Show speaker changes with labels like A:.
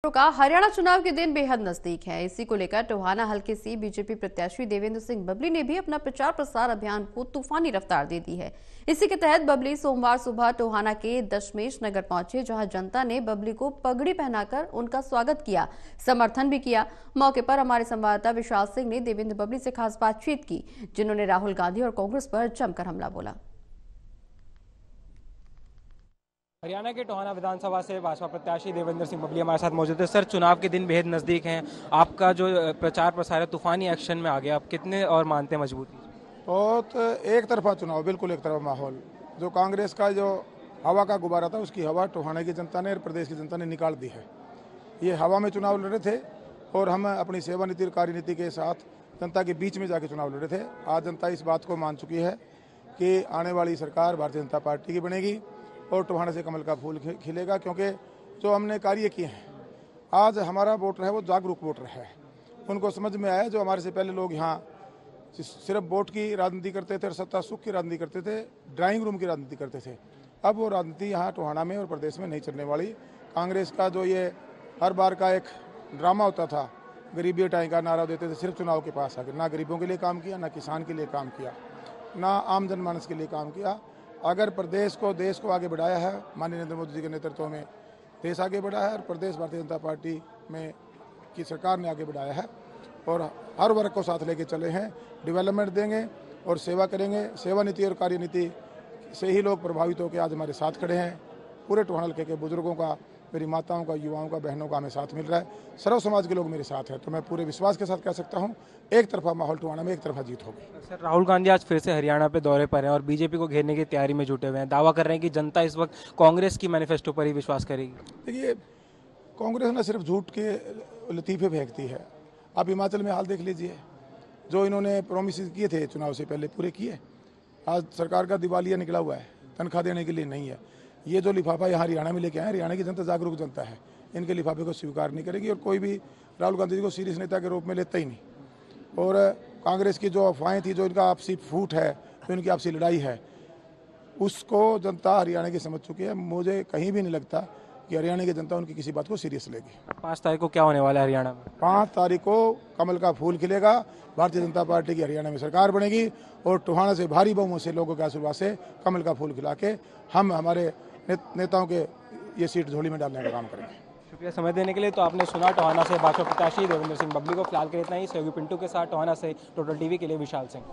A: का हरियाणा चुनाव के दिन बेहद नजदीक है। इसी को लेकर टोहाना हलके से बीजेपी प्रत्याशी देवेंद्र सिंह बबली ने भी अपना प्रचार प्रसार अभियान को तूफानी रफ्तार दे दी है। इसी के तहत बबली सोमवार सुबह टोहाना के दशमेश नगर पहुंचे, जहां जनता ने बबली को पगड़ी पहनाकर उनका स्वागत किया, समर्थन भी किया। मौके पर हमारे संवाददाता विशाल सिंह ने देवेंद्र बबली से खास बातचीत की, जिन्होंने राहुल गांधी और कांग्रेस पर जमकर हमला बोला।
B: हरियाणा के टोहाना विधानसभा से भाजपा प्रत्याशी देवेंद्र सिंह बबली हमारे साथ मौजूद है। सर, चुनाव के दिन बेहद नज़दीक हैं, आपका जो प्रचार प्रसार है तूफानी एक्शन में आ गया, आप कितने और मानते हैं मजबूती?
C: बहुत एक तरफा चुनाव, बिल्कुल एक तरफा माहौल। जो कांग्रेस का जो हवा का गुब्बारा था, उसकी हवा टोहाना की जनता ने और प्रदेश की जनता ने निकाल दी है। ये हवा में चुनाव लड़े थे और हम अपनी सेवा नीति और कार्यनीति के साथ जनता के बीच में जाके चुनाव लड़े थे। आज जनता इस बात को मान चुकी है कि आने वाली सरकार भारतीय जनता पार्टी की बनेगी और टोहाना से कमल का फूल खिलेगा, क्योंकि जो हमने कार्य किए हैं, आज हमारा वोटर है वो जागरूक वोटर है। उनको समझ में आया, जो हमारे से पहले लोग यहाँ सिर्फ वोट की राजनीति करते थे और सत्ता सुख की राजनीति करते थे, ड्राइंग रूम की राजनीति करते थे, अब वो राजनीति यहाँ टोहाना में और प्रदेश में नहीं चलने वाली। कांग्रेस का जो ये हर बार का एक ड्रामा होता था, गरीबी हटाएं का नारा देते थे, सिर्फ चुनाव के पास आकर ना गरीबों के लिए काम किया, ना किसान के लिए काम किया, ना आम जनमानस के लिए काम किया। अगर प्रदेश को देश को आगे बढ़ाया है, माननीय नरेंद्र मोदी जी के नेतृत्व में देश आगे बढ़ा है और प्रदेश भारतीय जनता पार्टी में की सरकार ने आगे बढ़ाया है और हर वर्ग को साथ लेके चले हैं। डेवलपमेंट देंगे और सेवा करेंगे। सेवा नीति और कार्यनीति से ही लोग प्रभावित होकर आज हमारे साथ खड़े हैं। पूरे टोहाना हल्के के बुजुर्गों का, मेरी माताओं का, युवाओं का, बहनों का हमें साथ मिल रहा है। सर्व समाज के लोग मेरे साथ हैं, तो मैं पूरे विश्वास के साथ कह सकता हूं, एक तरफा माहौल टोहाना में, एक तरफा जीत होगी।
B: सर, राहुल गांधी आज फिर से हरियाणा पे दौरे पर हैं और बीजेपी को घेरने की तैयारी में जुटे हुए हैं। दावा कर रहे हैं कि जनता इस वक्त कांग्रेस की मैनिफेस्टो पर ही विश्वास करेगी।
C: देखिए, कांग्रेस ना सिर्फ झूठ के लतीफे फेंकती है। आप हिमाचल में हाल देख लीजिए, जो इन्होंने प्रोमिस किए थे चुनाव से पहले पूरे किए। आज सरकार का दिवालिया निकला हुआ है, तनख्वाह देने के लिए नहीं है। ये जो लिफाफा यहाँ हरियाणा में लेके आए, हरियाणा की जनता जागरूक जनता है, इनके लिफाफे को स्वीकार नहीं करेगी और कोई भी राहुल गांधी जी को सीरियस नेता के रूप में लेता ही नहीं। और कांग्रेस की जो अफवाहें थी, जो इनका आपसी फूट है, जो इनकी आपसी लड़ाई है, उसको जनता हरियाणा की समझ चुकी है। मुझे कहीं भी नहीं लगता कि हरियाणा की जनता उनकी किसी बात को सीरियस लेगी।
B: 5 तारीख को क्या होने वाला है हरियाणा में?
C: 5 तारीख को कमल का फूल खिलेगा, भारतीय जनता पार्टी की हरियाणा में सरकार बनेगी और टोहाना से भारी बहुमत से लोगों के आशीर्वाद से कमल का फूल खिला के हम हमारे नेताओं के ये सीट झोली में डालने का काम करेंगे।
B: शुक्रिया समय देने के लिए। तो आपने सुना टोहाना से भाजपा प्रत्याशी देवेंद्र सिंह बबली को। फिलहाल के इतना ही। सहयोगी पिंटू के साथ टोहाना से टोटल टीवी के लिए विशाल सिंह।